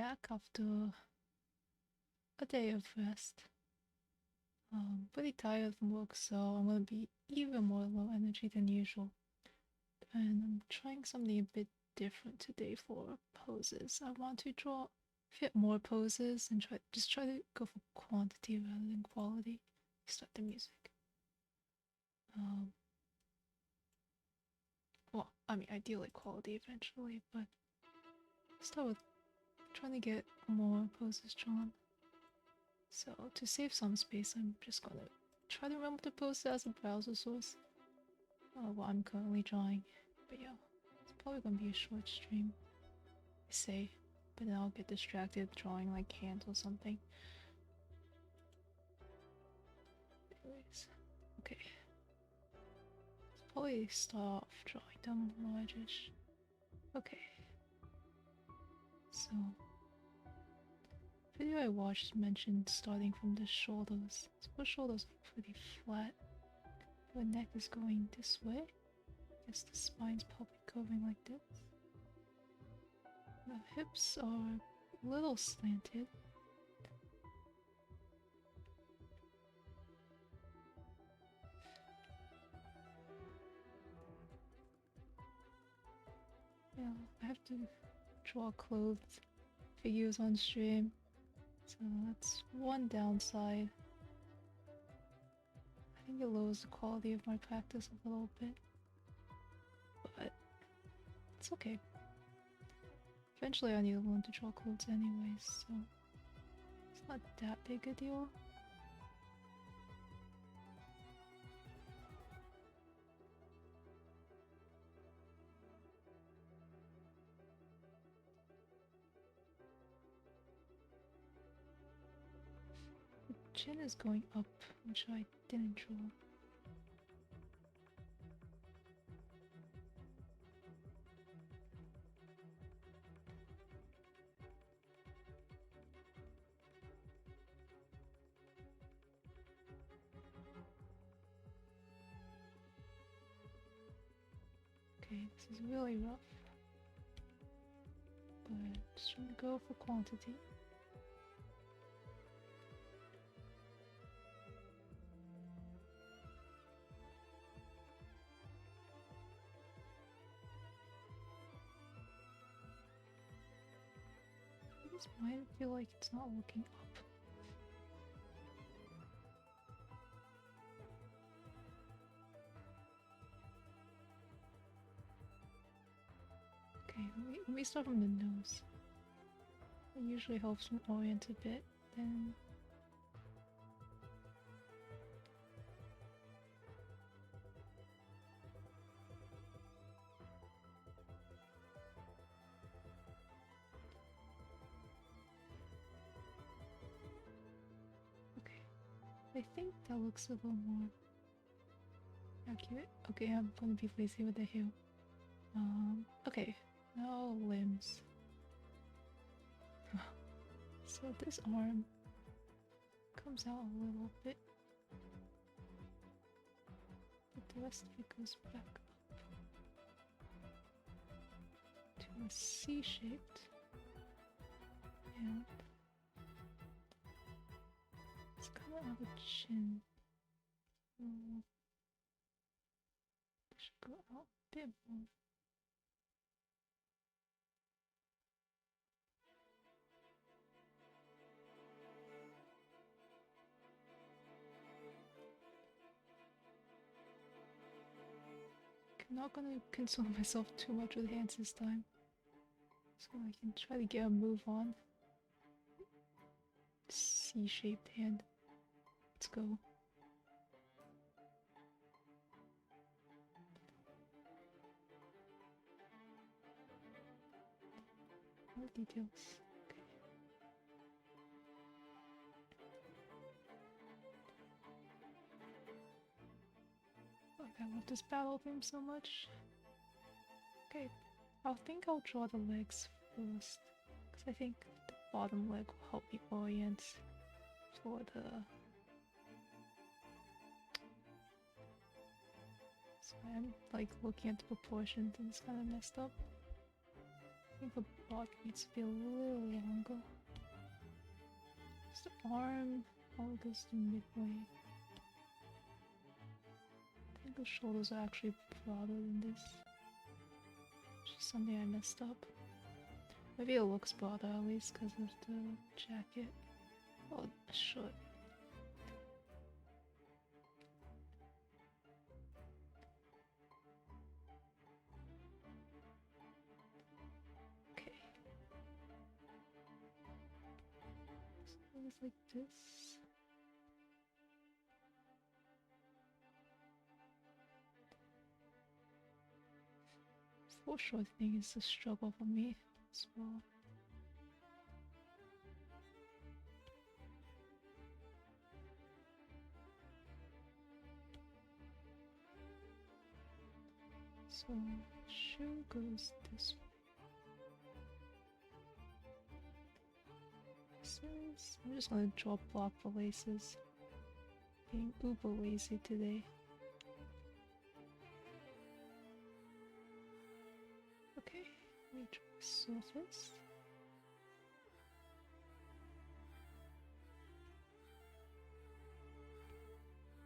back after a day of rest. Pretty tired from work, so I'm gonna be even more low energy than usual. And I'm trying something a bit different today for poses. I want to fit more poses and try to go for quantity rather than quality. Start the music. Well, I mean, ideally quality eventually, but start with trying to get more poses drawn. So to save some space, I'm just gonna try to remember to post it as a browser source. What I'm currently drawing. But yeah, it's probably gonna be a short stream, I say. But then I'll get distracted drawing like hands or something. Anyways, okay. Let's probably start off drawing them largish. Okay. So, video I watched mentioned starting from the shoulders. So the shoulders are pretty flat. The neck is going this way. I guess the spine's probably curving like this. The hips are a little slanted. Yeah, I have to draw clothed figures on stream, so that's one downside. I think it lowers the quality of my practice a little bit, but it's okay. Eventually I need to learn to draw clothes anyways, so it's not that big a deal. The chin is going up, which I didn't draw. Okay, this is really rough, but just trying to go for quantity. This might feel like it's not looking up. Okay, let me start from the nose. It usually helps me orient a bit, then... Okay, I think that looks a little more accurate. Okay, I'm gonna be lazy with the hair. Okay, now limbs. So this arm comes out a little bit, but the rest of it goes back up to a C-shaped, and it's coming out of the chin. It should go out a bit more. I'm not gonna console myself too much with hands this time, so I can try to get a move on. C-shaped hand. Let's go. More details. Okay. Oh, I love this battle theme so much. Okay, I think I'll draw the legs first, because I think the bottom leg will help me orient for the... So I'm like looking at the proportions and it's kind of messed up. I think the body needs to be a little longer. Just the arm all goes to midway. I think the shoulders are actually broader than this. Which is something I messed up. Maybe it looks broader at least because of the jacket. Oh, short. Okay. So it's like this. Foreshortening is a struggle for me as well. So shoe goes this way. Laces. I'm just gonna drop block the laces. Being uber lazy today. Okay, let me draw surface.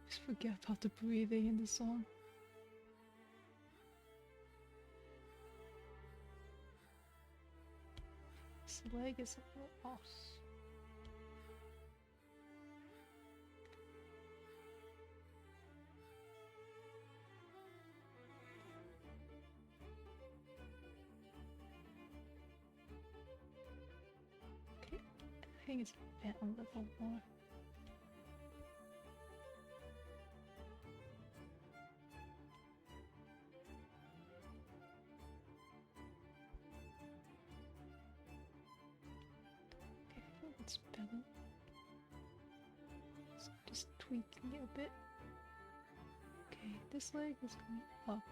Just forget about the breathing in the song. This leg is a little off. Okay, I think it's bent a little more. Okay, I think it's better. So just tweaking it a bit. Okay, this leg is going up.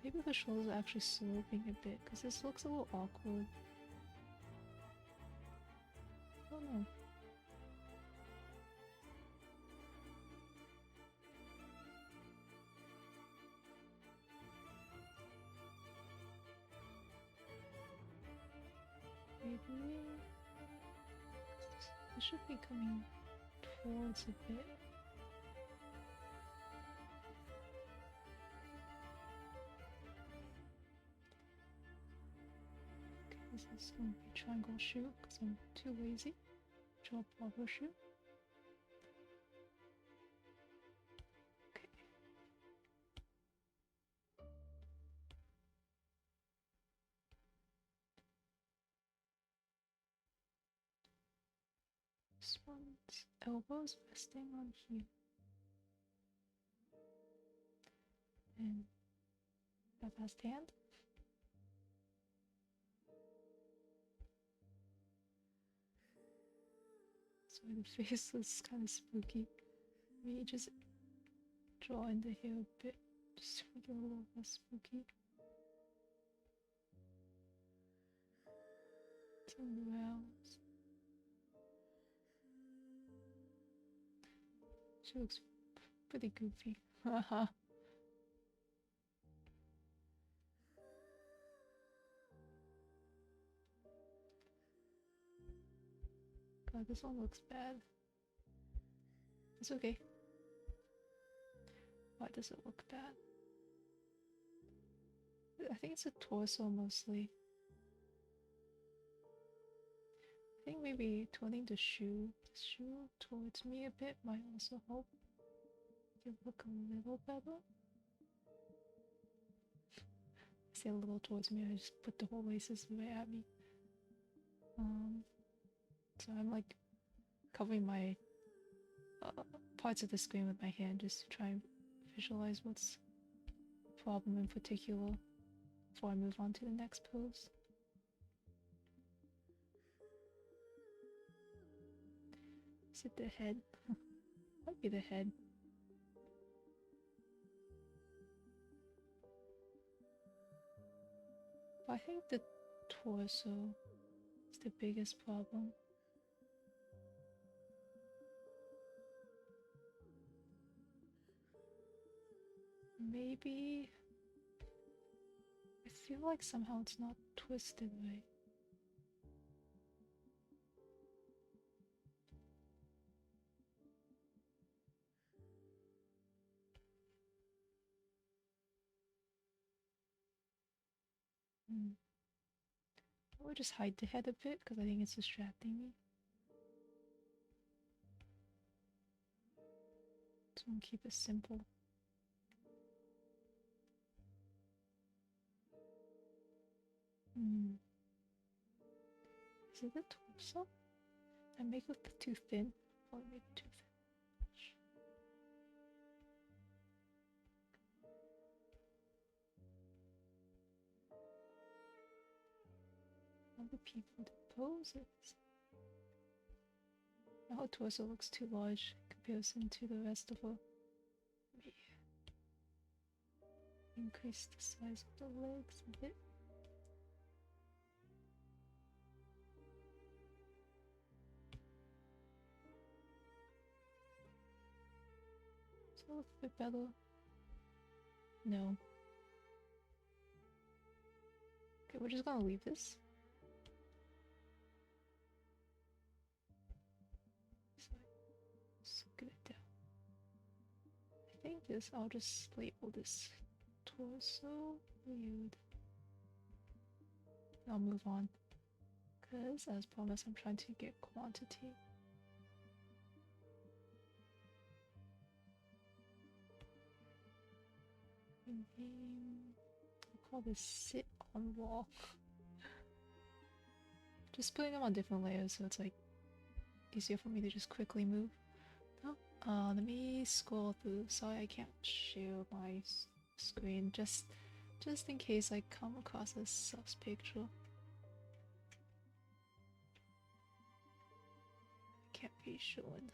Maybe the shoulders are actually sloping a bit because this looks a little awkward. I don't know. Maybe it should be coming towards a bit. Okay, this is going to be triangle shoe because I'm too lazy. Draw proper shoe. Okay. This one's elbows resting on here. And that fast hand. Sorry, the face looks kind of spooky. Maybe just draw in the hair a bit, just to make it a little less spooky. Some brows. She looks pretty goofy. Haha. God, this one looks bad. It's okay. Why does it look bad? I think it's a torso mostly. I think maybe turning the shoe towards me a bit might also help make it look a little better. I say a little towards me, I just put the whole laces away at me. So I'm like covering my parts of the screen with my hand just to try and visualize what's the problem in particular before I move on to the next pose. Is it the head? Might be the head. But I think the torso is the biggest problem. maybe I feel like somehow it's not twisted right. I would just hide the head a bit because I think it's distracting me. So I'm gonna keep it simple. Is it the torso? I make it too thin. Probably made it too thin. Other people do poses. Now her torso looks too large in comparison to the rest of her. Maybe increase the size of the legs a bit. Does that look a bit better? No. Okay, we're just gonna leave this. Let's get it down. I think this, I'll just label this torso weird. I'll move on. Because, as promised, I'm trying to get quantity. I'll call this sit on wall. Just putting them on different layers so it's like easier for me to just quickly move. Oh, let me scroll through. Sorry, I can't share my screen just in case I come across a sus picture. Can't be shown.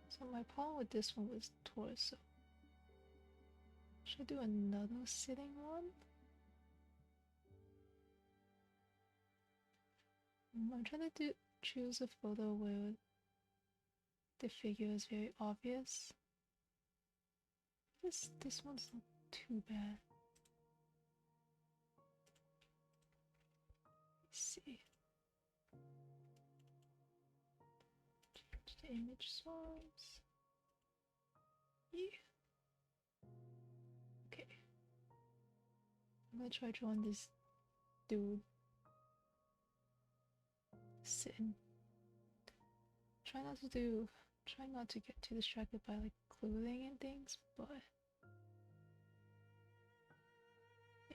So my problem with this one was torso. Should I do another sitting one? I'm trying to choose a photo where the figure is very obvious. This one's not too bad. Let's see. Change the image source. Yeah. Okay. I'm gonna try drawing this dude sitting. Try not to get too distracted by like clothing and things, but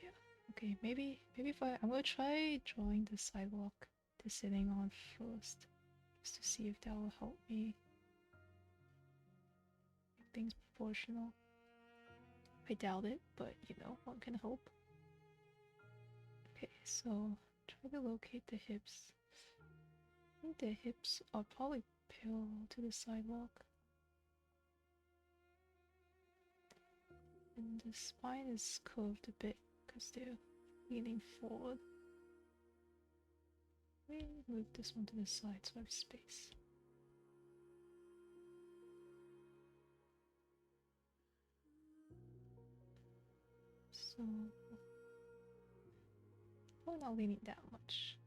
yeah. Okay, maybe if I'm gonna try drawing the sidewalk they're sitting on first, just to see if that will help me make things proportional. I doubt it, but you know, one can hope. Okay, so try to locate the hips. I think the hips are probably parallel to the sidewalk. And the spine is curved a bit because they're leaning forward. Let me move this one to the side so I have space. So, probably not leaning that much.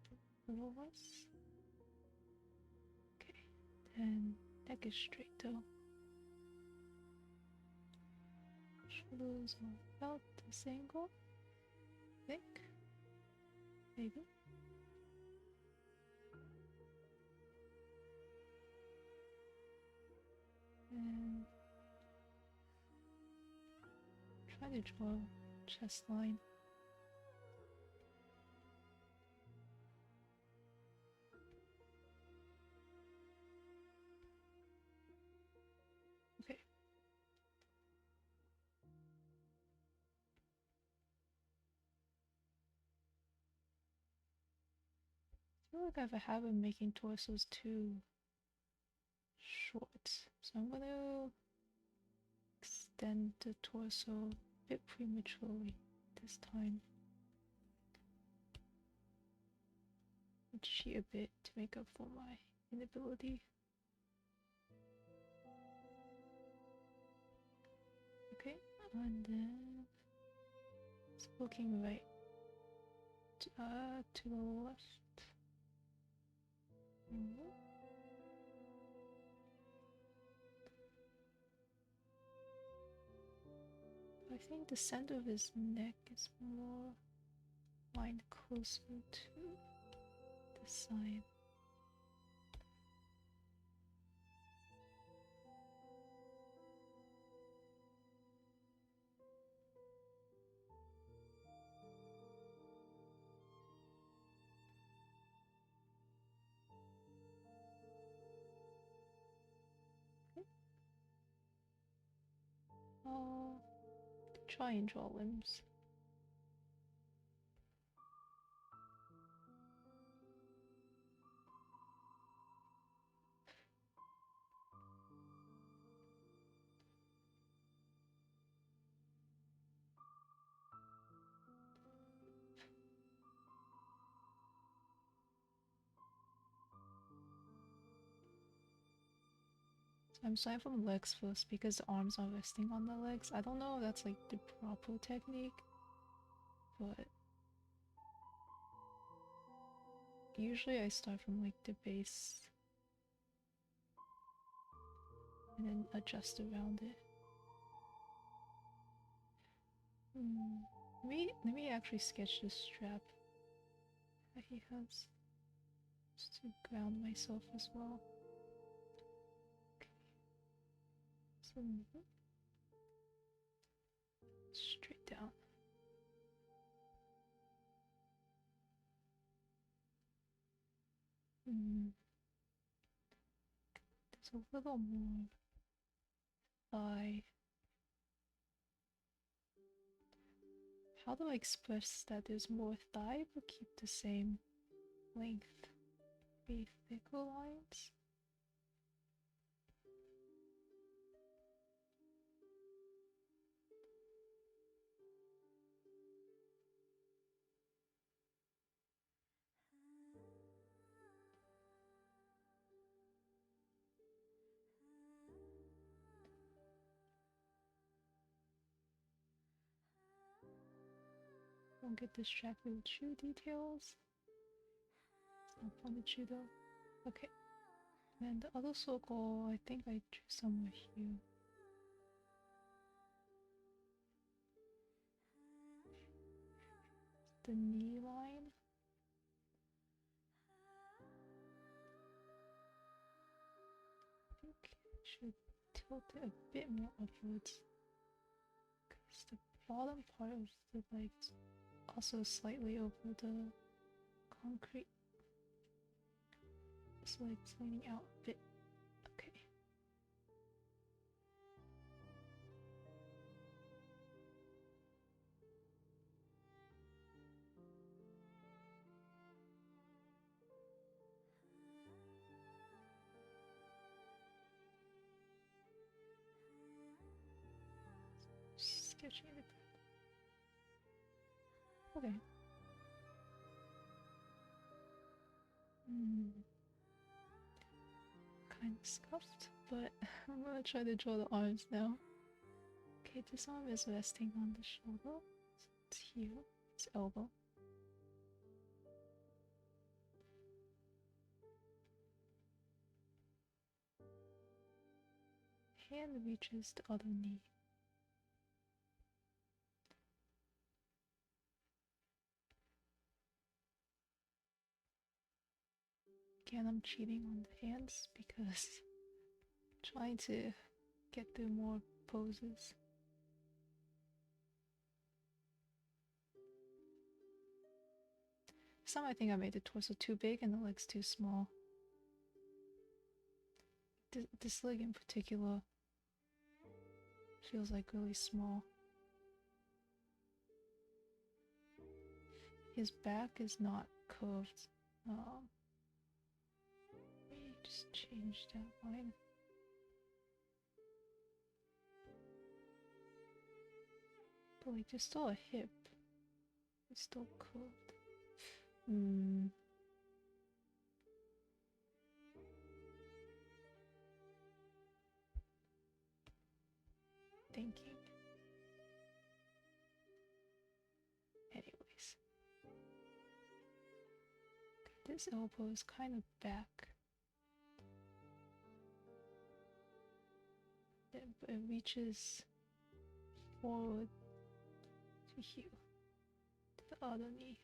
A little less. Okay, then neck is straight though. Shoulders are about this angle, I think. Maybe. And try to draw a chest line. Okay. I feel like I have a habit of making torsos too short, so I'm gonna extend the torso a bit prematurely this time. Cheat a bit to make up for my inability. Okay, and then it's looking right to the left. I think the center of his neck is more lined closer to the side. I'll try and draw limbs. I'm starting from legs first because the arms are resting on the legs. I don't know if that's like the proper technique, but usually I start from like the base and then adjust around it. Let me actually sketch the strap that he has just to ground myself as well. Okay. So straight down. There's a little more thigh. How do I express that there's more thigh but keep the same length? Be thicker lines? Don't get distracted with shoe details. It's not fun to chew though. Okay. And the other circle, I think I drew somewhere here. The knee line. I think I should tilt it a bit more upwards. Because the bottom part of the legs also slightly over the concrete. So it's leaning out a bit. Okay. Sketching it. Okay. Kind of scuffed, but I'm gonna try to draw the arms now. Okay, this arm is resting on the shoulder. It's here. It's elbow. Hand reaches the other knee. Again, I'm cheating on the hands because I'm trying to get through more poses. This time I think I made the torso too big and the legs too small. This leg in particular feels like really small. His back is not curved. Let me just change that line. But like, there's still a hip. It's still curved. thinking? Anyways. This elbow is kind of back. It reaches forward to here, to the other knee.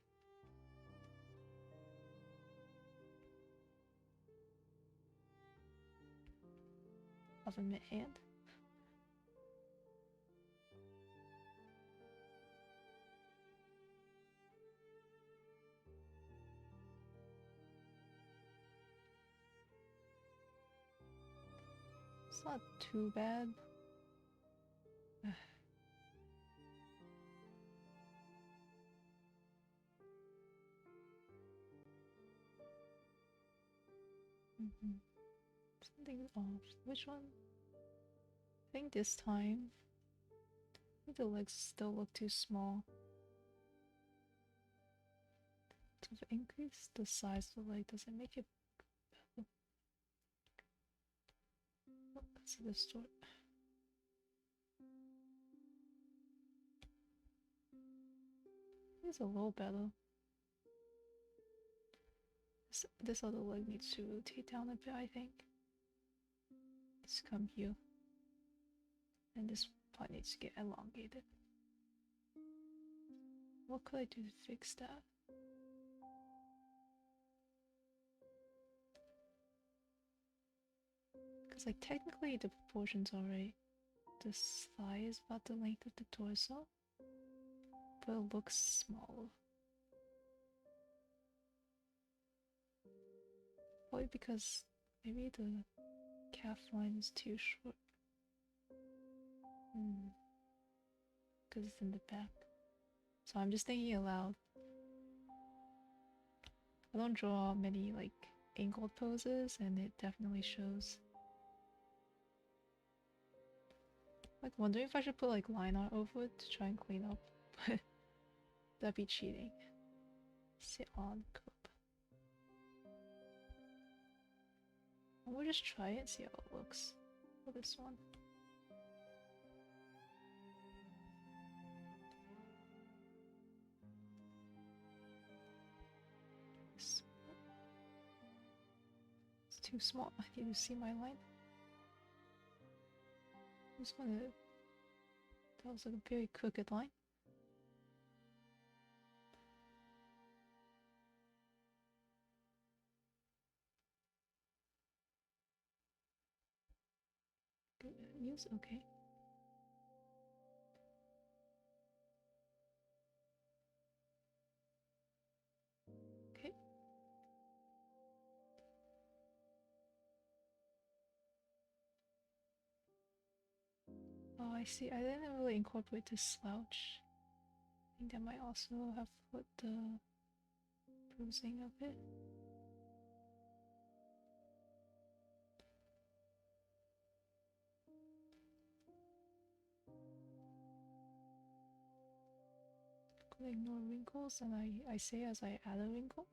Government hand. It's not too bad. Something off. Which one? I think this time. I think the legs still look too small. To increase the size of the leg, does it make it better? Oh, let's distort. It's a little better. This other leg needs to rotate down a bit, I think. Let's come here. And this part needs to get elongated. What could I do to fix that? Because like technically the proportions are right. This thigh is about the length of the torso, but it looks smaller. Probably because maybe the calf line is too short. Because it's in the back. So I'm just thinking aloud. I don't draw many like angled poses, and it definitely shows. Like wondering if I should put like line art over it to try and clean up, but that'd be cheating. Sit on cup. We'll just try it and see how it looks for this one. It's too small. I need to see my line. I'm just gonna. That was like a very crooked line. Yes, okay. Okay. Oh, I see. I didn't really incorporate the slouch. I think that might also have put the bruising of it. Could ignore wrinkles, and I say as I add a wrinkle.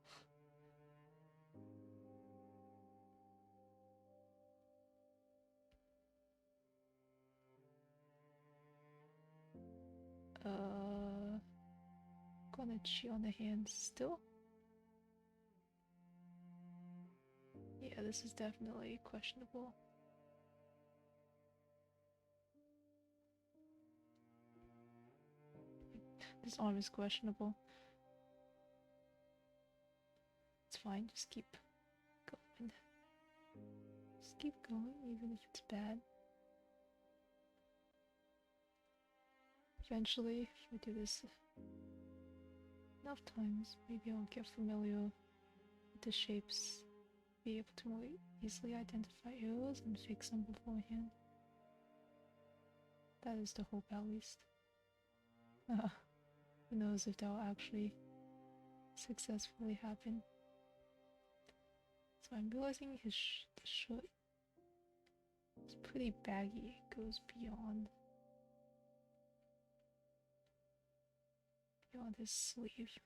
Gonna cheat on the hand still. Yeah, this is definitely questionable. This arm is questionable. It's fine, just keep going. Just keep going, even if it's bad. Eventually, if we do this enough times, maybe I'll get familiar with the shapes, be able to more easily identify errors and fix them beforehand. That is the hope, at least. Who knows if that will actually successfully happen. So I'm realizing his shirt is pretty baggy. It goes beyond his sleeve.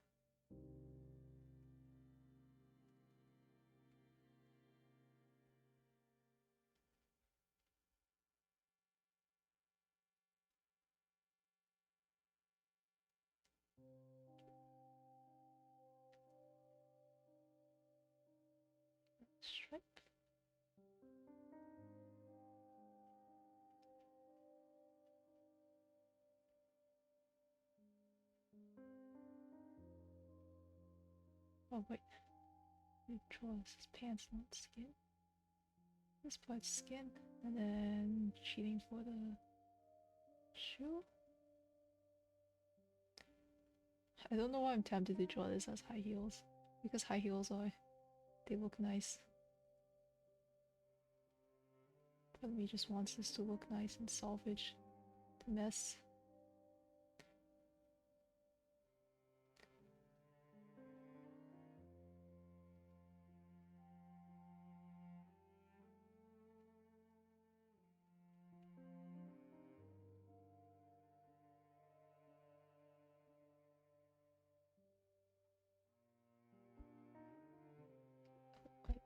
type. Oh wait, we draw his pants, not skin. This part's skin, and then cheating for the shoe. I don't know why I'm tempted to draw this as high heels, because high heels they look nice. Part of me just wants this to look nice and salvage the mess.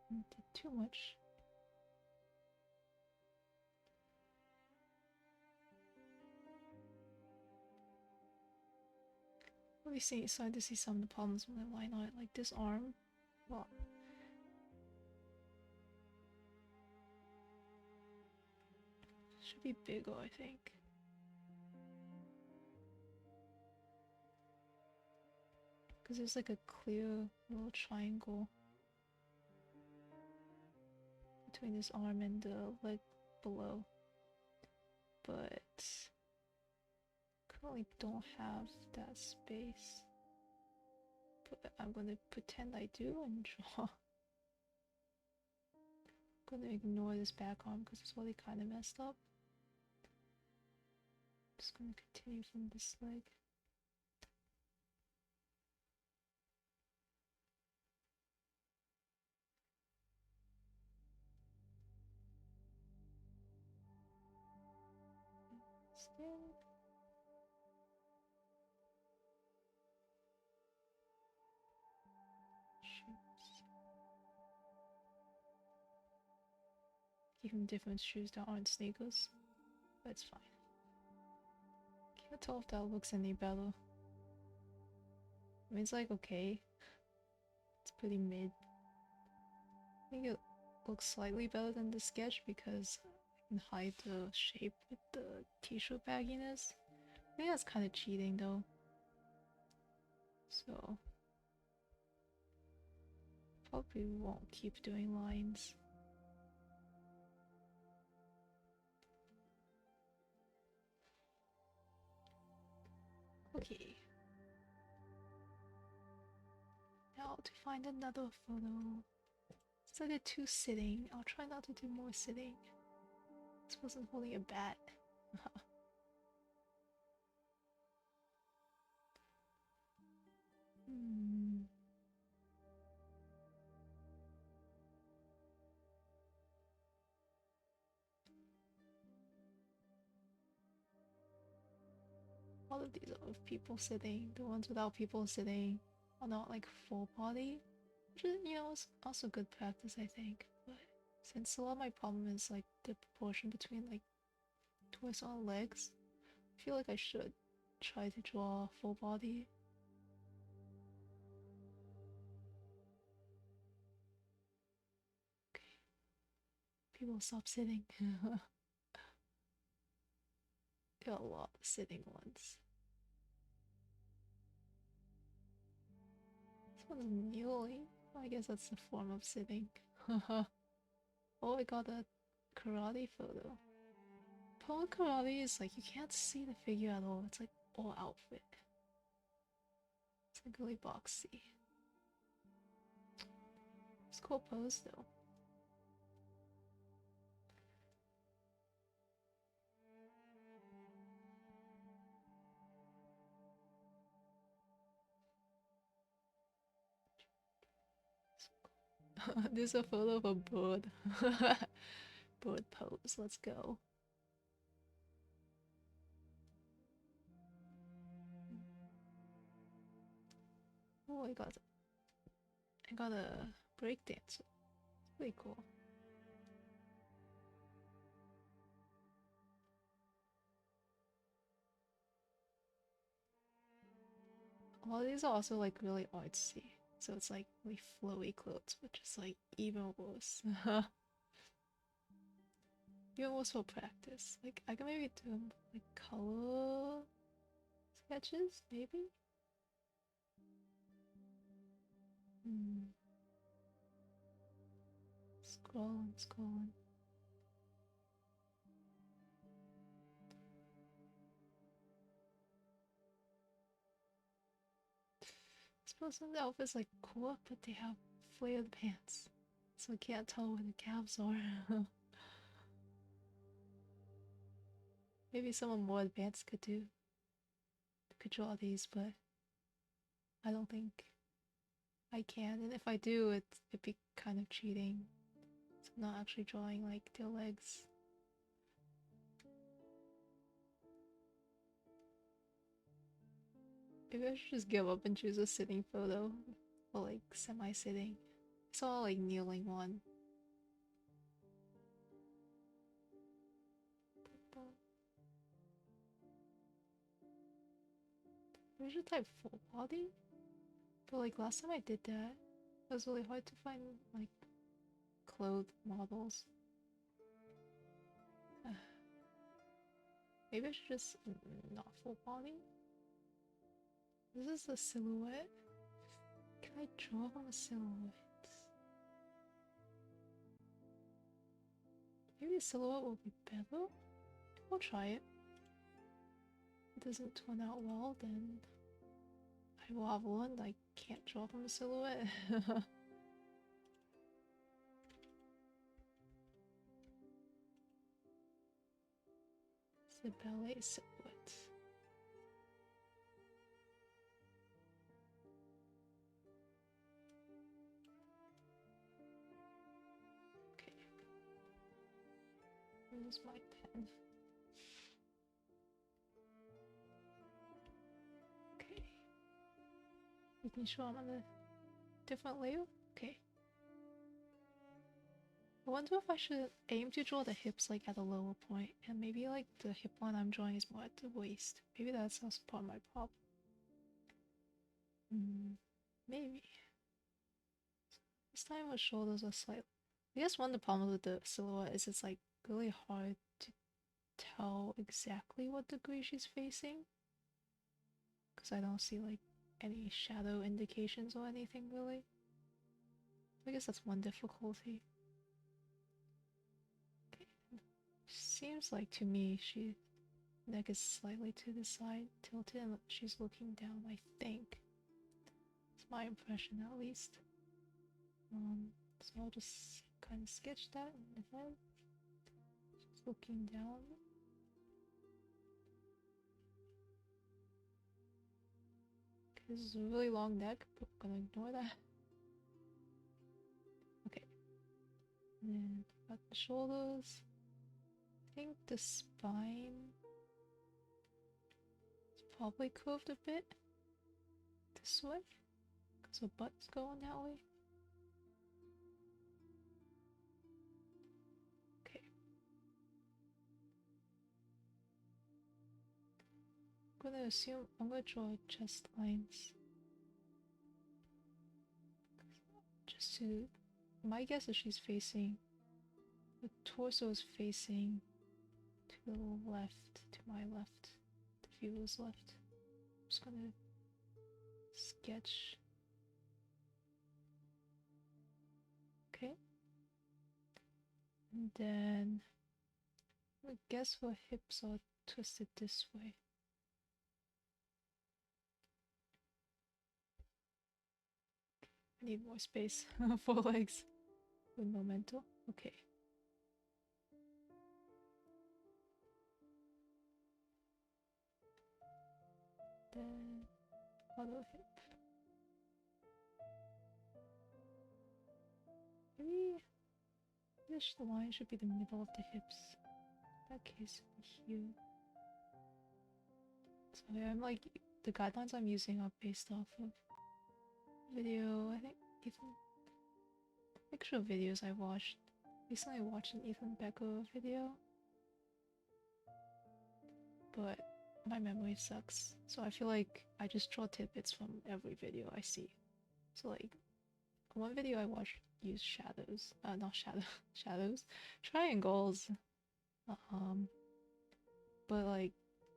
I did too much. Obviously, starting to see some of the problems with it. Why not? Like this arm, well, should be bigger, I think. Because there's like a clear little triangle between this arm and the leg below. But currently don't have that space. But I'm gonna pretend I do and draw. I'm gonna ignore this back arm because it's already kind of messed up. Just gonna continue from this leg. Stand. Shoes. Give him different shoes that aren't sneakers. That's fine. Can't tell if that looks any better. I mean, it's like okay. It's pretty mid. I think it looks slightly better than the sketch because I can hide the shape with the t-shirt bagginess. I think that's kind of cheating though. So probably won't keep doing lines. Okay. Now to find another photo. Since I did 2 sitting, I'll try not to do more sitting. This wasn't holding a bat. All of these are of people sitting. The ones without people sitting are not like full body. Which is, you know, it's also good practice, I think. But since a lot of my problem is like the proportion between like torso and legs, I feel like I should try to draw full body. Okay. People stop sitting. There are a lot of sitting ones. This one's kneeling. I guess that's the form of sitting. Oh, I got a karate photo. Problem with karate is like you can't see the figure at all. It's like all outfit. It's like really boxy. It's a cool pose though. This is a photo of a bird. Bird pose. Let's go. Oh, I got a break dancer. Pretty cool. All these are also like really artsy. So it's like really flowy clothes, which is like even worse. Even worse for practice. Like I can maybe do like color sketches, maybe? Hmm. Scrolling, scrolling. I suppose some of the outfits like cool, but they have flared pants. So I can't tell where the calves are. Maybe someone more advanced could draw these, but I don't think I can. And if I do, it'd be kind of cheating. So I'm not actually drawing like their legs. Maybe I should just give up and choose a sitting photo. Or like semi-sitting. I saw like kneeling one. Maybe I should type full body? But like last time I did that, it was really hard to find like clothed models. Maybe I should just not full body? This is a silhouette? Can I draw from a silhouette? Maybe a silhouette will be better? We'll try it. If it doesn't turn out well, then I will have one I can't draw from a silhouette. It's a ballet silhouette. Okay. Where's my pen? Okay. Making sure I'm on a different layer? Okay. I wonder if I should aim to draw the hips like at a lower point, and maybe like the hip line I'm drawing is more at the waist. Maybe that's also part of my problem. Maybe. This time my shoulders are slightly. I guess one of the problems with the silhouette is it's like really hard to tell exactly what degree she's facing. Because I don't see like any shadow indications or anything really. I guess that's one difficulty. Okay. Seems like to me she neck is slightly to the side, tilted, and she's looking down, I think. It's my impression at least. So I'll just kind of sketch that in the head. She's looking down. This is a really long neck, but I'm gonna ignore that. Okay. And then got the shoulders. I think the spine is probably curved a bit this way. Because her butt's going that way. Okay. I'm gonna assume I'm gonna draw chest lines. Just to, my guess is she's facing, the torso is facing to the left, to my left, the viewer's left. I'm just gonna sketch. Okay. And then I guess her hips are twisted this way. I need more space for legs with momentum. Okay. Then other hip. Maybe this line should be the middle of the hips. In that case, here. So yeah, I'm like, the guidelines I'm using are based off of video, I think Ethan, picture videos I watched. Recently I watched an Ethan Becker video, but my memory sucks, so I feel like I just draw tidbits from every video I see. So like one video I watched used shadows, not shadow, shadows, triangles. Um, but like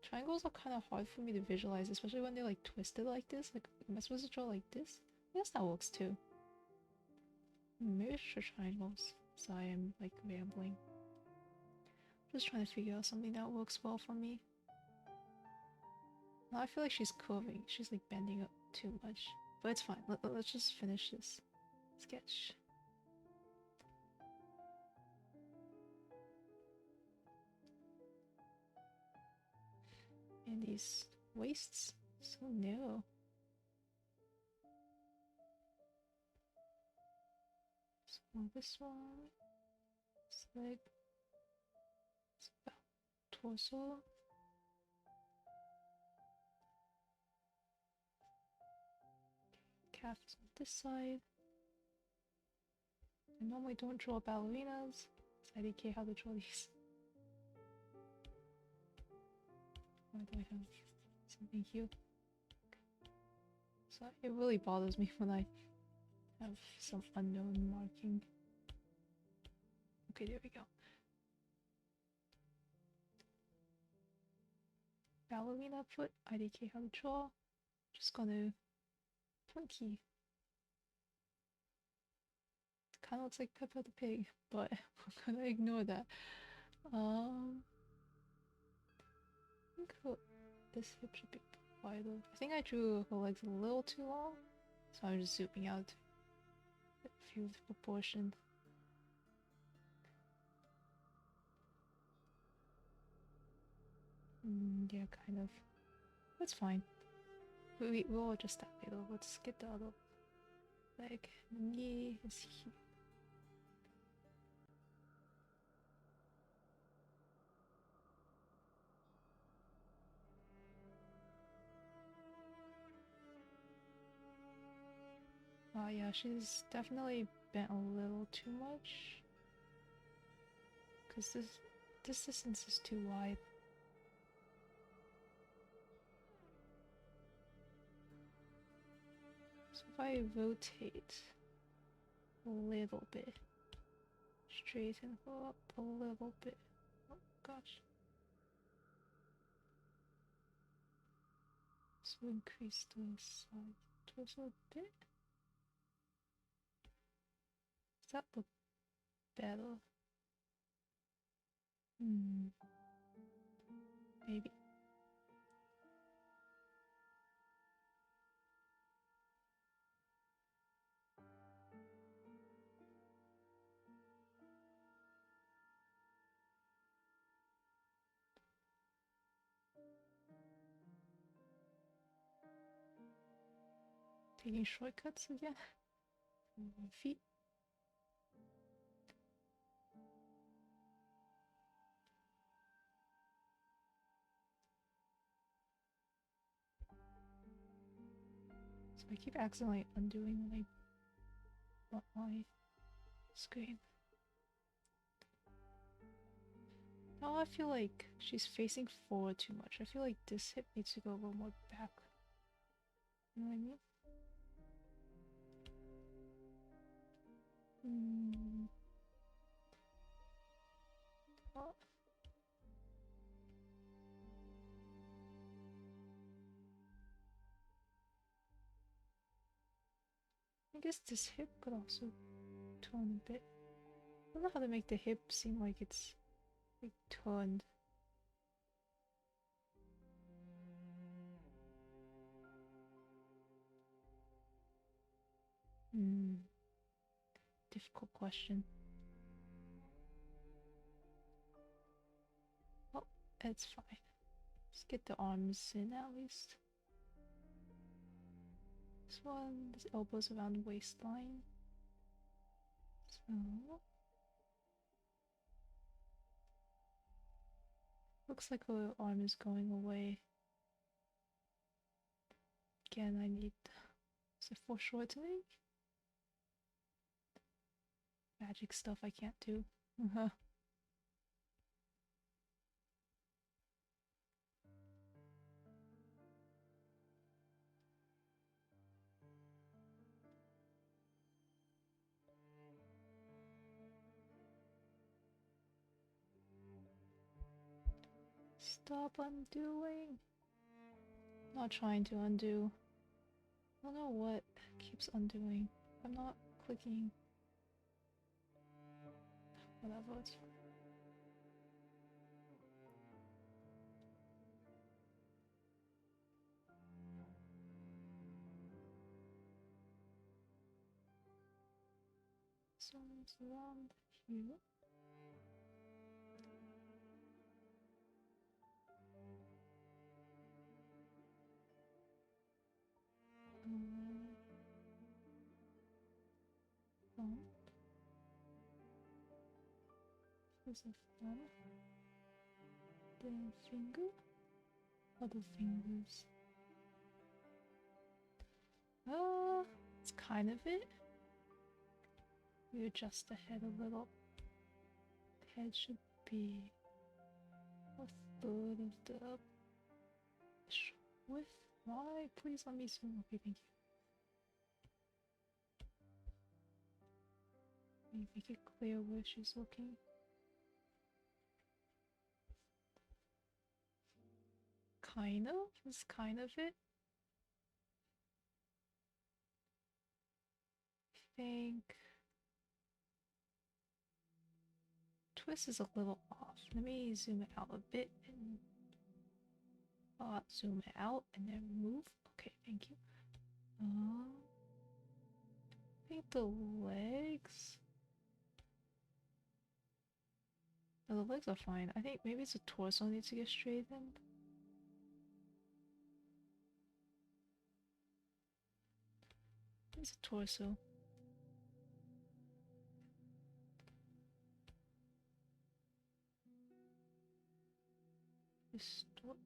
triangles are kind of hard for me to visualize, especially when they're like twisted like this. Like, am I supposed to draw like this? I guess that works too. Maybe I should try triangles. So I am like rambling. Just trying to figure out something that works well for me. Now I feel like she's curving. She's like bending up too much. But it's fine. Let's just finish this sketch. And these waists, so narrow. So this one, it's like, it's about torso. Calves on this side. I normally don't draw ballerinas, so I didn't care how to draw these. Why do I have something here? So it really bothers me when I have some unknown marking. Okay, there we go. Ballerina foot, IDK how to draw. Just gonna Twinkie. Kinda looks like Peppa the Pig, but I'm gonna ignore that. I think this hip should be wider. I think I drew her legs a little too long, so I'm just zooming out a few of the proportion. Yeah, kind of. That's fine. We'll adjust that later. Let's get the other leg. Knee is here. Oh yeah, she's definitely bent a little too much. Cause this distance is too wide. So if I rotate a little bit, straighten her up a little bit. Oh gosh. So increase the size torso a bit. Does that look better? Maybe. Taking shortcuts again. Feet. So I keep accidentally undoing when I want my screen. Now I feel like she's facing forward too much. I feel like this hip needs to go a little more back. You know what I mean? Oh. I guess this hip could also turn a bit. I don't know how to make the hip seem like it's like turned. Difficult question. Oh, it's fine. Let's get the arms in at least. This one, this elbows around the waistline. So looks like her arm is going away. Again, I need some foreshortening. Magic stuff I can't do. Stop undoing. Not trying to undo. I don't know what keeps undoing. I'm not clicking. Whatever, it's fine. Someone's around here. Thumb. There's a thumb. Then finger. Other fingers. It's kind of it. We adjust the head a little. The head should be a third of the width. Why? Please let me zoom. Okay, thank you. Make it clear where she's looking. Kind of? Is kind of it? I think twist is a little off. Let me zoom it out a bit and zoom it out and then move. Okay, thank you. I think the legs. No, the legs are fine. I think maybe it's the torso needs to get straightened. It's a torso. Distort.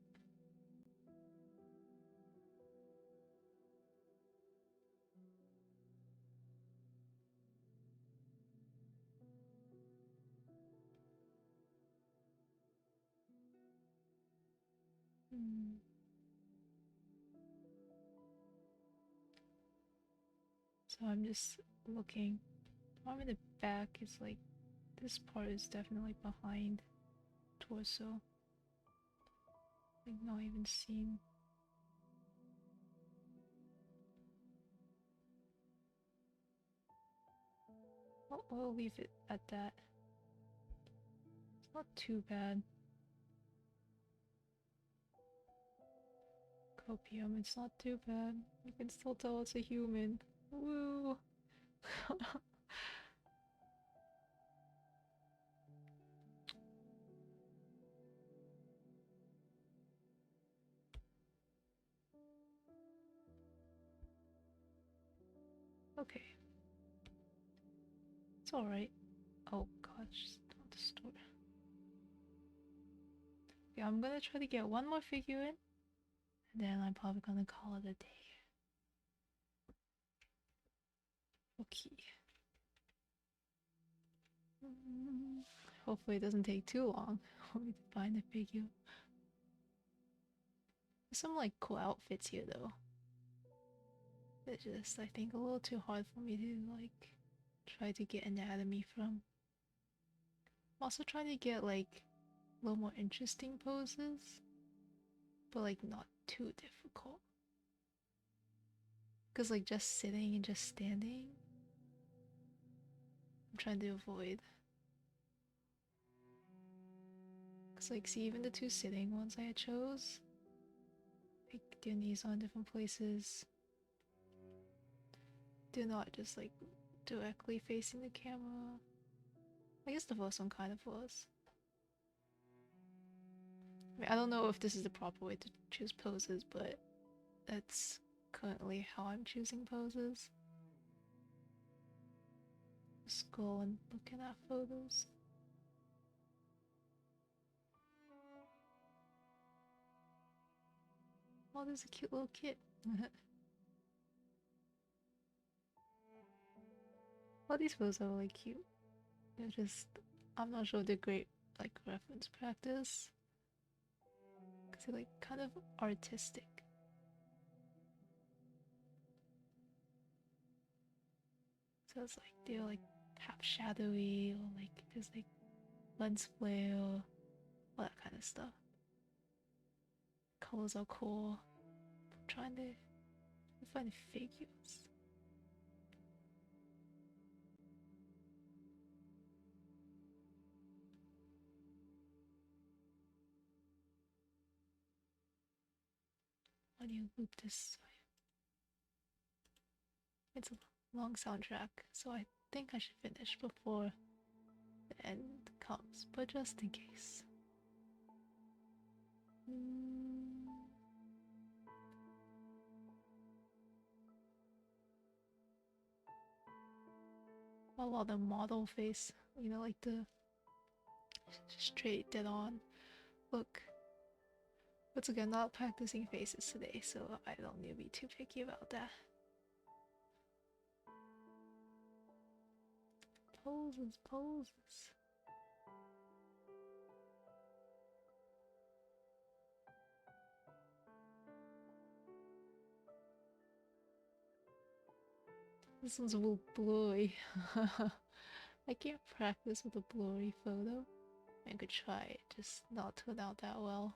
So I'm just looking. Arm in the back is like, this part is definitely behind torso. Like not even seen. I'll leave it at that. It's not too bad. Copium, it's not too bad. You can still tell it's a human. Woo! Okay. It's alright. Oh gosh, don't distort. Yeah, I'm gonna try to get one more figure in, and then I'm probably gonna call it a day. Okay. Hopefully it doesn't take too long for me to find the figure. There's some like cool outfits here though. They're just, I think, a little too hard for me to like try to get anatomy from. I'm also trying to get like a little more interesting poses, but like not too difficult. Cause like just sitting and just standing, I'm trying to avoid. Cause like see, even the two sitting ones I chose, like their knees on different places. They're not just like directly facing the camera. I guess the first one kind of was. I mean, I don't know if this is the proper way to choose poses, but that's currently how I'm choosing poses. Just go and looking at photos. Oh, there's a cute little kit. All these photos are really cute. They're just, I'm not sure they're great like reference practice. Cause they're like kind of artistic. So it's like they're like half shadowy or like there's like lens flare, all that kind of stuff. colors are cool. I'm trying to find figures. Why do you loop this? It's a long soundtrack, so I think I should finish before the end comes, but just in case. I love the model face, you know, like the straight dead on look. Once again, not practicing faces today, so I don't need to be too picky about that. Poses, poses. This one's a little blurry. I can't practice with a blurry photo. I could try it, just not turn out that well.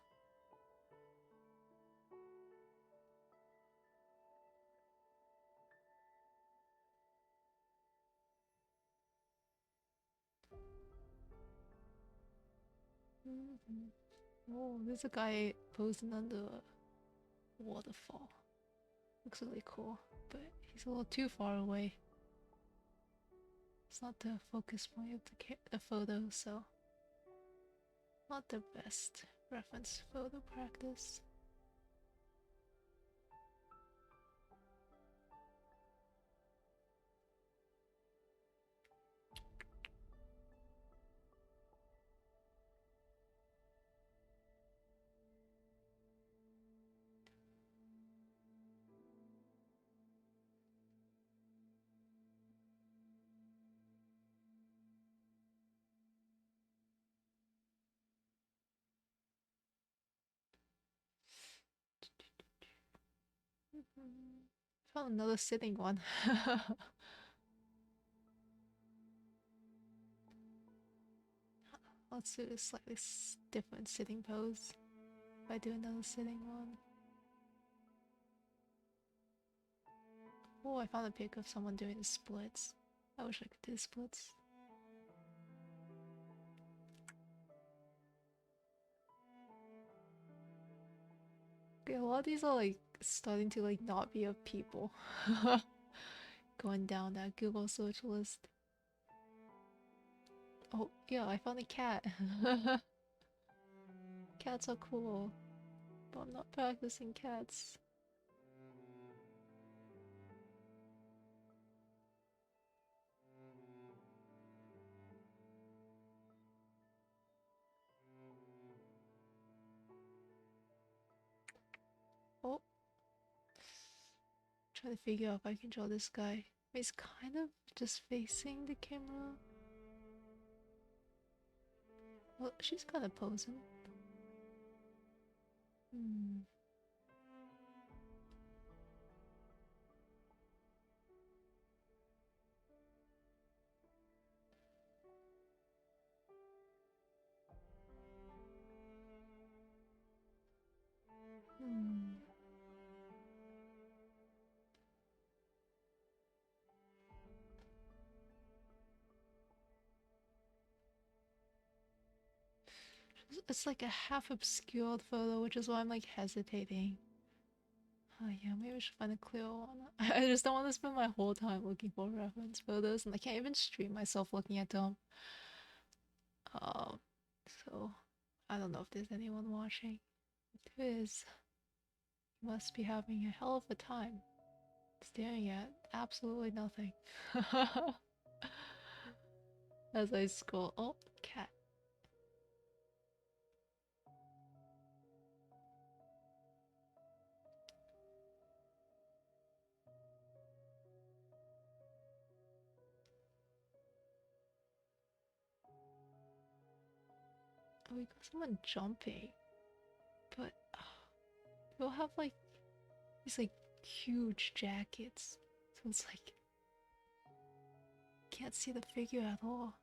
Oh, there's a guy posing under a waterfall. Looks really cool, but he's a little too far away. It's not the focus point of the photo, so not the best reference photo practice. Found another sitting one. Let's do a slightly different sitting pose. If I do another sitting one. Oh, I found a pic of someone doing the splits. I wish I could do splits. Okay, a lot of these are like starting to like not be of people. Going down that Google search list. Oh, yeah, I found a cat. Cats are cool, but I'm not practicing cats. Oh, try to figure out if I can draw this guy. He's kind of just facing the camera. Well, she's kind of posing. Hmm. Hmm. It's like a half obscured photo, which is why I'm like hesitating. Oh yeah, maybe I should find a clear one. I just don't want to spend my whole time looking for reference photos, and I can't even stream myself looking at them. So I don't know if there's anyone watching. If there is, you must be having a hell of a time staring at absolutely nothing. As I scroll. Oh, cat. Oh, we got someone jumping. But they'll have like these like huge jackets. So it's like can't see the figure at all.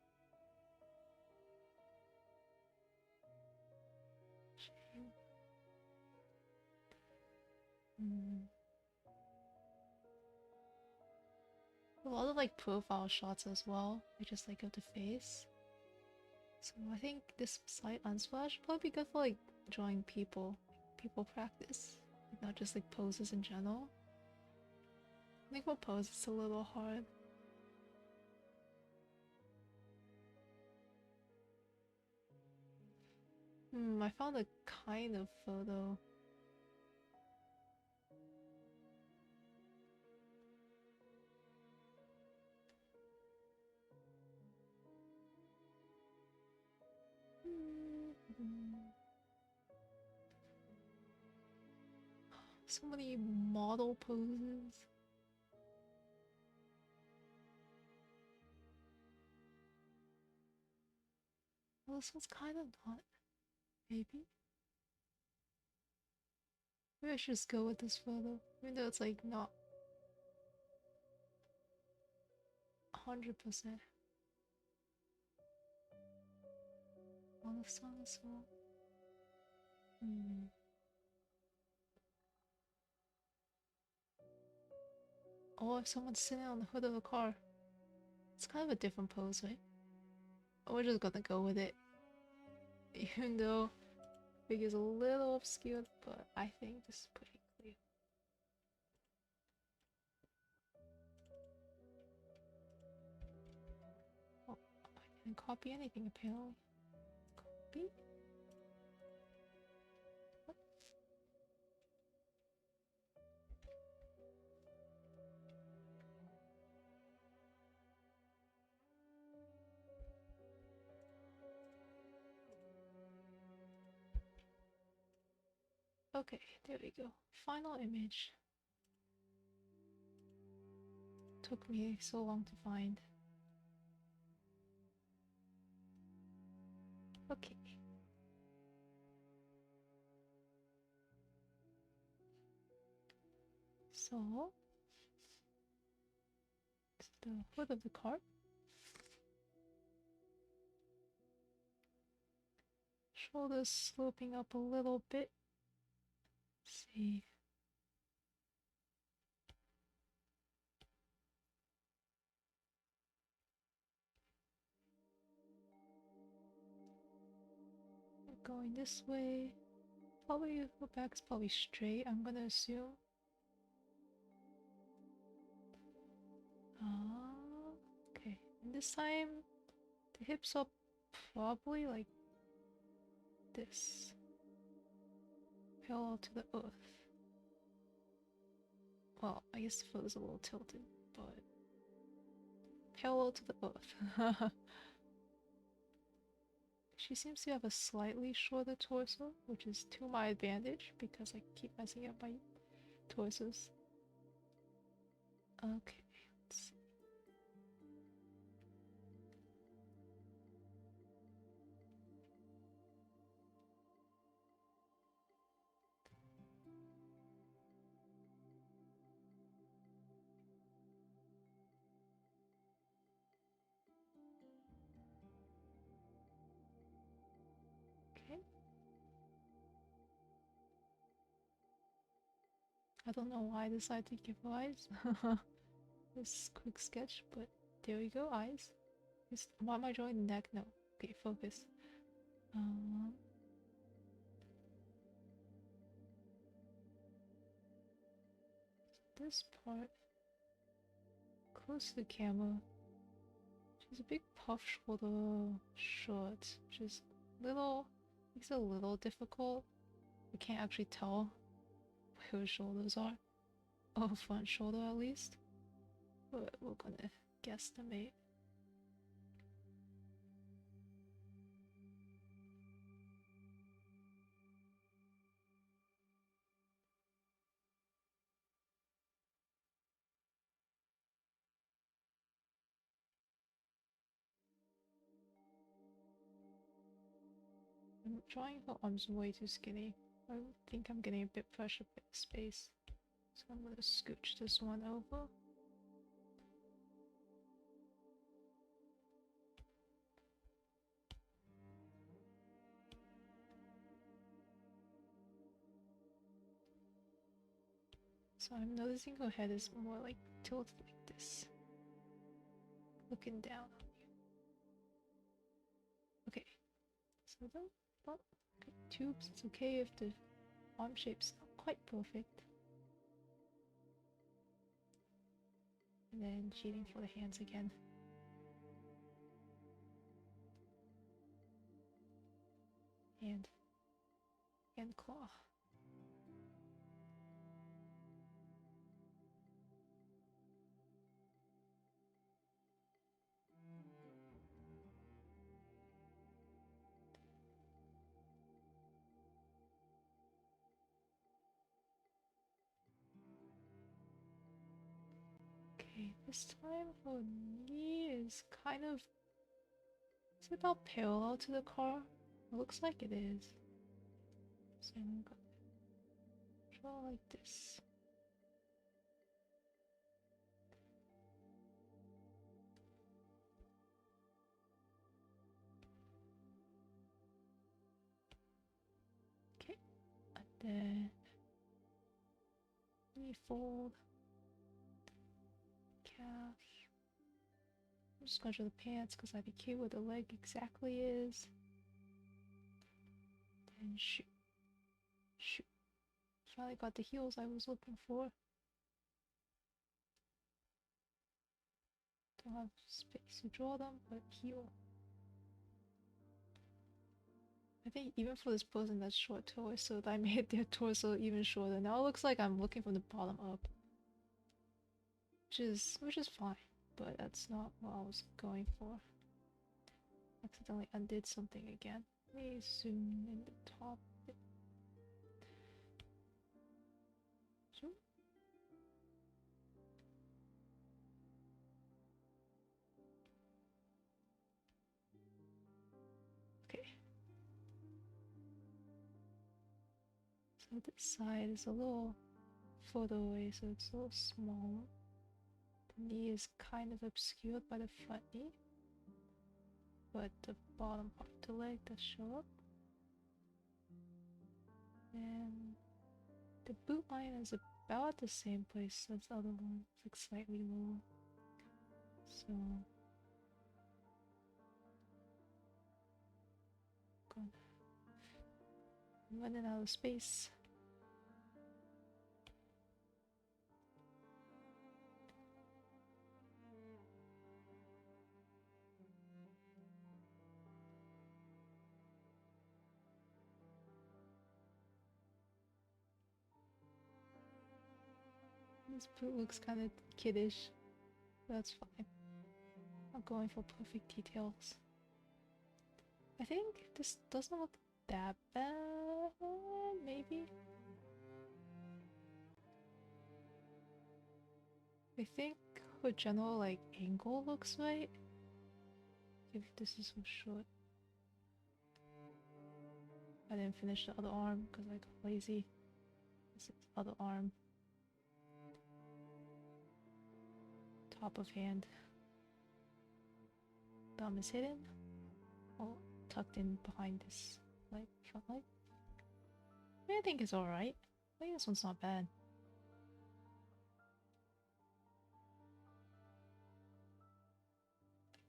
Shame. Hmm. A lot of like profile shots as well, like just like of the face. So I think this slight unsplash would probably be good for like drawing people, people practice, not just like poses in general. I think for pose it's a little hard. I found a kind of photo. So many model poses. Well, this one's kind of not. Maybe. Maybe I should just go with this photo. Even though it's like not 100% on the song as well. Or if someone's sitting on the hood of a car. It's kind of a different pose, right? We're just gonna go with it. Even though Big is a little obscured, but I think this is pretty clear. Oh, I didn't copy anything apparently. Copy? What? Okay, there we go. Final image. Took me so long to find. Okay. So, it's the hood of the car. Shoulders sloping up a little bit. Let's see. Going this way. Probably the back's probably straight, I'm gonna assume. Okay. And this time the hips are probably like this. Parallel to the earth. Well, I guess the foot is a little tilted, but parallel to the earth. She seems to have a slightly shorter torso, which is to my advantage because I keep messing up my torsos. Okay, let's see. Okay. I don't know why I decided to give eyes. This quick sketch, but there we go, eyes. Why am I drawing the neck? No. Okay, focus. This part close to the camera. She's a big puff shoulder shirt, which is makes it a little difficult. I can't actually tell where her shoulders are, or her front shoulder at least. But we're gonna guesstimate. I'm drawing her arms way too skinny. I think I'm getting a bit pressure space. So I'm gonna scooch this one over. So I'm noticing her head is more like tilted like this, looking down on you. Okay, so don't okay, tubes. It's okay if the arm shape's not quite perfect. And then cheating for the hands again. And claw. Okay, this time her knee is kind of... Is it about parallel to the car? It looks like it is. So I'm gonna draw like this. Okay, and then knee fold, calf. I'm just gonna draw the pants because I don't care where the leg exactly is. Then shoot. Shoot. Finally got the heels I was looking for. Don't have space to draw them, but heel. I think even for this person that's short torso, I made their torso even shorter. Now it looks like I'm looking from the bottom up. Which is fine, but that's not what I was going for. Accidentally undid something again. Let me zoom in the top bit. Zoom. Okay. So this side is a little further away, so it's a little smaller. The knee is kind of obscured by the front knee, but the bottom part of the leg does show up. And the boot line is about the same place as the other one, it's like slightly lower. So I'm running out of space. This boot looks kind of kiddish. That's fine. I'm going for perfect details. I think this doesn't look that bad, maybe? I think her general like angle looks right. If this is so short. I didn't finish the other arm because I got lazy. This is other arm. Top of hand. Thumb is hidden. Oh, tucked in behind this like front leg. I think it's alright. I think this one's not bad.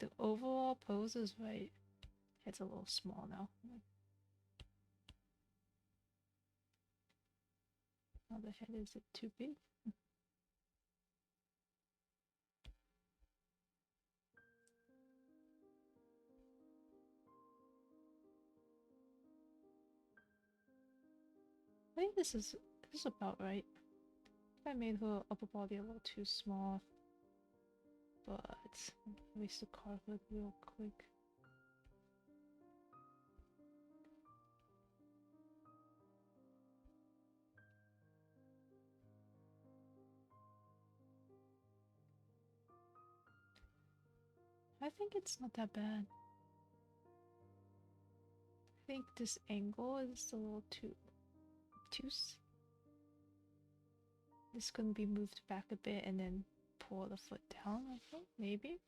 The overall pose is right. It's a little small now. Now the head is too big. I think this is about right. I made her upper body a little too small, but erase the car hood real quick. I think it's not that bad. I think this angle is a little too obtuse. This can be moved back a bit and then pull the foot down, I think, maybe.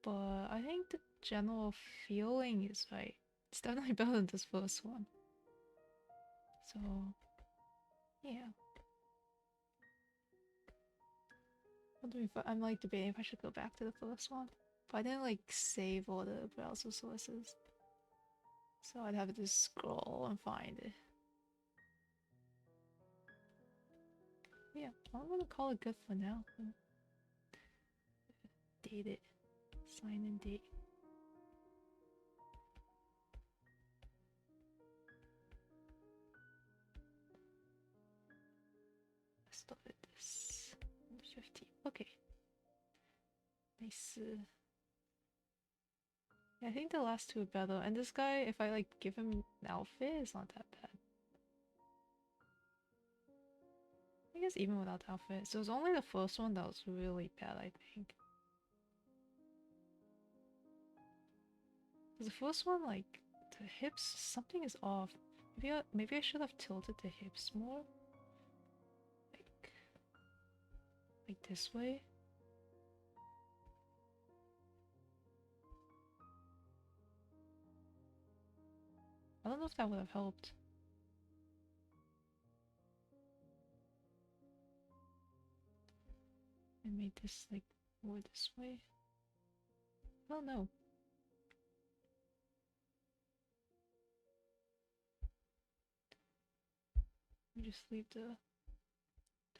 But I think the general feeling is right. It's definitely better than this first one. So yeah. Wondering if I'm like debating if I should go back to the first one. But I didn't like save all the browser sources. So I'd have to scroll and find it. Yeah, I'm gonna call it good for now. Date it. Sign and date. I started this on the 15th. Okay. Nice. Yeah, I think the last two are better. And this guy, if I like give him an outfit, it's not that bad. I guess even without outfit. So it was only the first one that was really bad, I think. The first one, like, the hips, something is off. Maybe I should have tilted the hips more. Like this way. I don't know if that would have helped. I made this like more this way. I don't know. Just leave the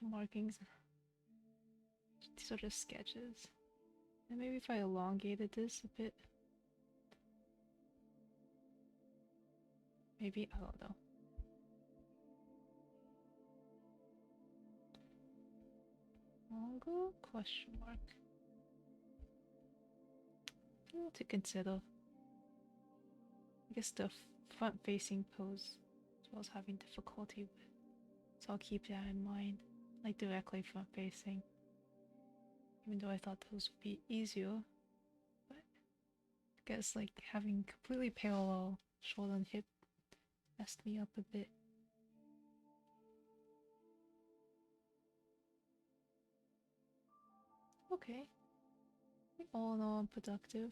markings. These are just sketches. And maybe if I elongated this a bit. Maybe, I don't know. Longer? Question mark. To consider. I guess the front facing pose as well as having difficulty with. So I'll keep that in mind. Like directly front facing. Even though I thought those would be easier. But I guess like having completely parallel shoulder and hip messed me up a bit. Okay. I think all in all I'm productive.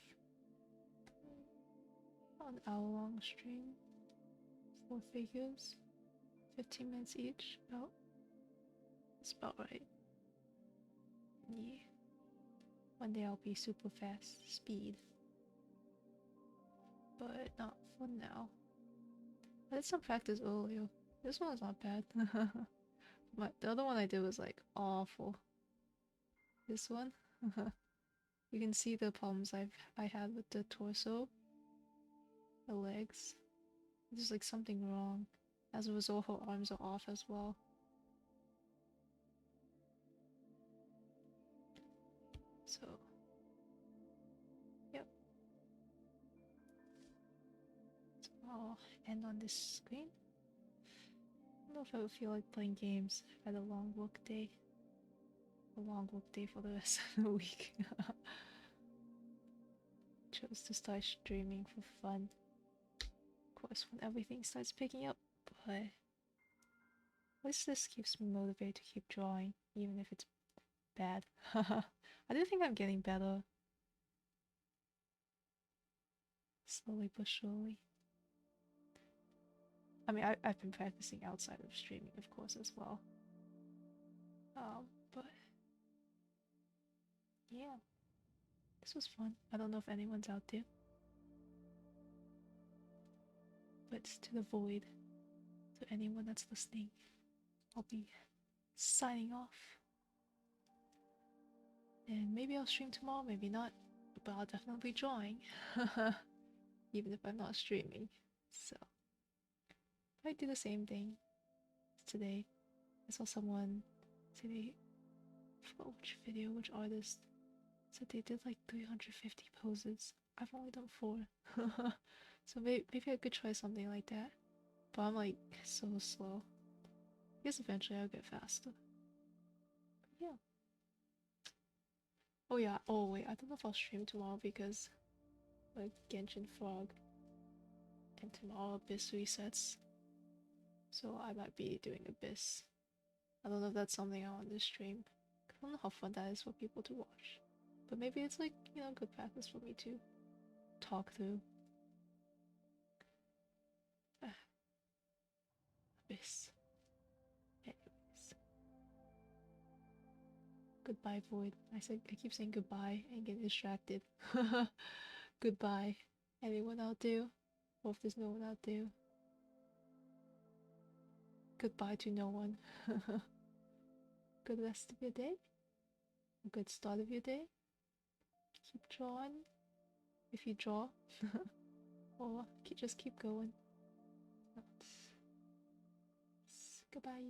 An hour long stream. 4 figures. 15 minutes each. About. That's about right. Yeah. One day I'll be super fast. Speed. But not for now. I did some practice earlier. This one's not bad. The other one I did was like awful. This one, you can see the problems I had with the torso, the legs. There's like something wrong. As a result, her arms are off as well. So, yep. So I'll end on this screen. I don't know if I would feel like playing games. I've had a long work day. A long work day for the rest of the week. Chose to start streaming for fun. Of course, when everything starts picking up, but at least this keeps me motivated to keep drawing, even if it's bad. I do think I'm getting better. Slowly but surely. I mean, I've been practicing outside of streaming, of course, as well. But yeah, this was fun. I don't know if anyone's out there, but to the void, to anyone that's listening, I'll be signing off. And maybe I'll stream tomorrow, maybe not, but I'll definitely be drawing, even if I'm not streaming. So I do the same thing today. I saw someone today, I forgot which video, which artist, said they did like 350 poses. I've only done 4. So maybe I could try something like that. But I'm like so slow. I guess eventually I'll get faster. But yeah. Oh yeah, oh wait, I don't know if I'll stream tomorrow because like Genshin Frog and tomorrow Abyss resets. So I might be doing Abyss. I don't know if that's something I want to stream. I don't know how fun that is for people to watch. But maybe it's like, you know, good practice for me to talk through. purpose. Anyways. Goodbye, Void. I keep saying goodbye and get distracted. Goodbye. Anyone out there? Or if there's no one out there. Goodbye to no one. Good rest of your day. A good start of your day. Keep drawing. If you draw. Or just keep going. Goodbye.